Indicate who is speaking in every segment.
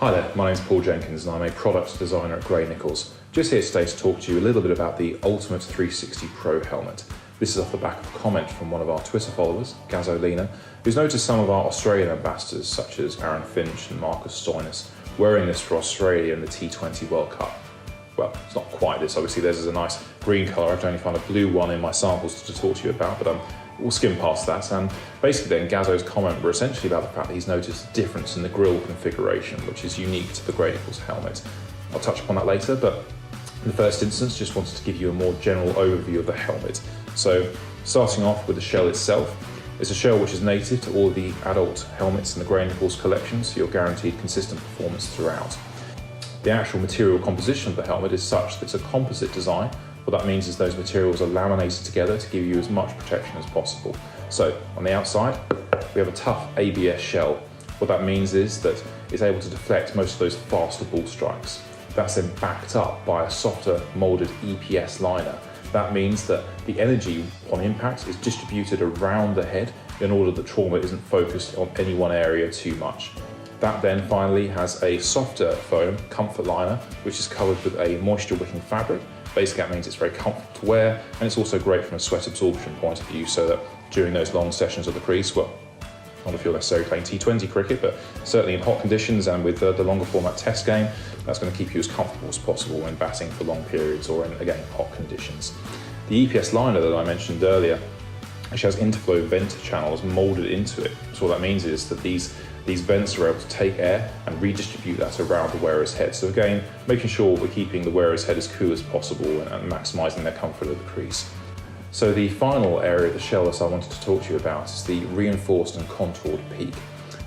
Speaker 1: Hi there, my name's Paul Jenkins and I'm a product designer at Gray Nichols. Just here today to talk to you a little bit about the Ultimate 360 Pro helmet. This is off the back of a comment from one of our Twitter followers, Gazolina, who's noticed some of our Australian ambassadors such as Aaron Finch and Marcus Stoinis wearing this for Australia in the T20 World Cup. Well, it's not quite this, obviously theirs is a nice green colour. I can only find a blue one in my samples to talk to you about, but we'll skim past that. And basically then Gazo's comment were essentially about the fact that he's noticed a difference in the grille configuration, which is unique to the Gray Nichols helmet. I'll touch upon that later, but in the first instance, just wanted to give you a more general overview of the helmet. So starting off with the shell itself, it's a shell which is native to all the adult helmets in the Gray Nichols collection, so you're guaranteed consistent performance throughout. The actual material composition of the helmet is such that it's a composite design. What that means is those materials are laminated together to give you as much protection as possible. So on the outside, we have a tough ABS shell. What that means is that it's able to deflect most of those faster ball strikes. That's then backed up by a softer molded EPS liner. That means that the energy on impact is distributed around the head in order that trauma isn't focused on any one area too much. That then finally has a softer foam comfort liner, which is covered with a moisture wicking fabric. Basically that means it's very comfortable to wear, and it's also great from a sweat absorption point of view, so that during those long sessions of the crease, well, not if you're necessarily playing T20 cricket, but certainly in hot conditions and with the longer format test game, that's going to keep you as comfortable as possible when batting for long periods or in, again, hot conditions. The EPS liner that I mentioned earlier actually has interflow vent channels molded into it. So what that means is that these vents are able to take air and redistribute that around the wearer's head. So again, making sure we're keeping the wearer's head as cool as possible and maximising their comfort of the crease. So the final area of the shell that I wanted to talk to you about is the reinforced and contoured peak.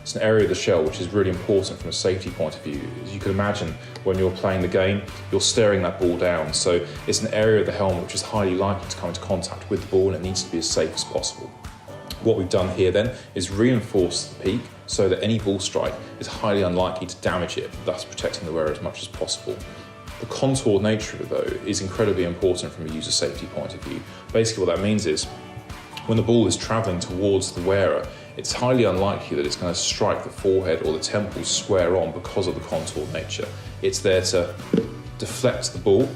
Speaker 1: It's an area of the shell which is really important from a safety point of view. As you can imagine, when you're playing the game, you're staring that ball down. So it's an area of the helmet which is highly likely to come into contact with the ball, and it needs to be as safe as possible. What we've done here then is reinforce the peak so that any ball strike is highly unlikely to damage it, thus protecting the wearer as much as possible. The contoured nature of it though is incredibly important from a user safety point of view. Basically what that means is when the ball is travelling towards the wearer, it's highly unlikely that it's going to strike the forehead or the temples square on because of the contoured nature. It's there to deflect the ball,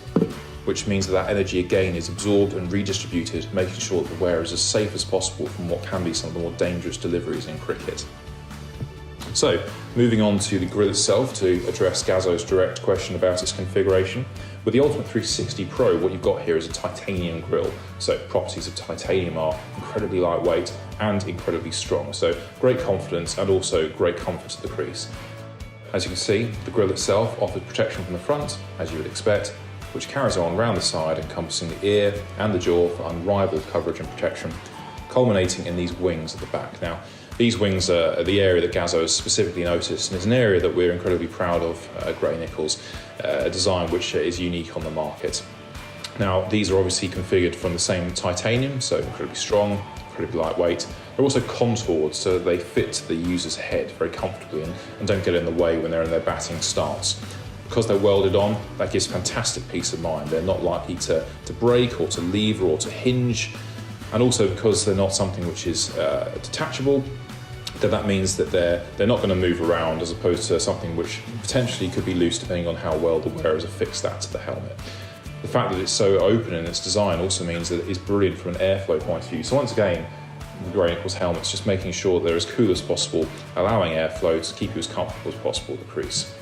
Speaker 1: which means that energy again is absorbed and redistributed, making sure that the wearer is as safe as possible from what can be some of the more dangerous deliveries in cricket. So, moving on to the grille itself to address Gazo's direct question about its configuration. With the Ultimate 360 Pro, what you've got here is a titanium grille. So properties of titanium are incredibly lightweight and incredibly strong. So great confidence and also great comfort to the crease. As you can see, the grille itself offers protection from the front, as you would expect, which carries on round the side, encompassing the ear and the jaw for unrivaled coverage and protection, culminating in these wings at the back. Now, these wings are the area that Gazo has specifically noticed, and it's an area that we're incredibly proud of at Gray Nichols, a design which is unique on the market. Now, these are obviously configured from the same titanium, so incredibly strong, incredibly lightweight. They're also contoured so that they fit the user's head very comfortably and don't get in the way when they're in their batting stance. Because they're welded on, that gives fantastic peace of mind. They're not likely to break or to lever or to hinge. And also because they're not something which is detachable, then that means that they're not going to move around, as opposed to something which potentially could be loose depending on how well the wearers affix that to the helmet. The fact that it's so open in its design also means that it's brilliant from an airflow point of view. So once again, the Gray Nichols helmet's just making sure they're as cool as possible, allowing airflow to keep you as comfortable as possible at the crease.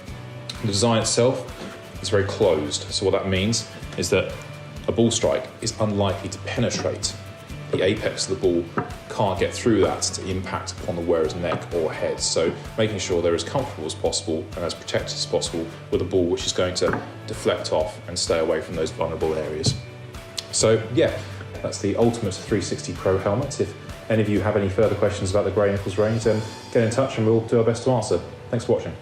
Speaker 1: The design itself is very closed, so what that means is that a ball strike is unlikely to penetrate. The apex of the ball can't get through that to impact upon the wearer's neck or head, so making sure they're as comfortable as possible and as protected as possible with a ball which is going to deflect off and stay away from those vulnerable areas. So yeah, that's the Ultimate 360 Pro helmet. If any of you have any further questions about the Gray Nichols range, then get in touch and we'll do our best to answer. Thanks for watching.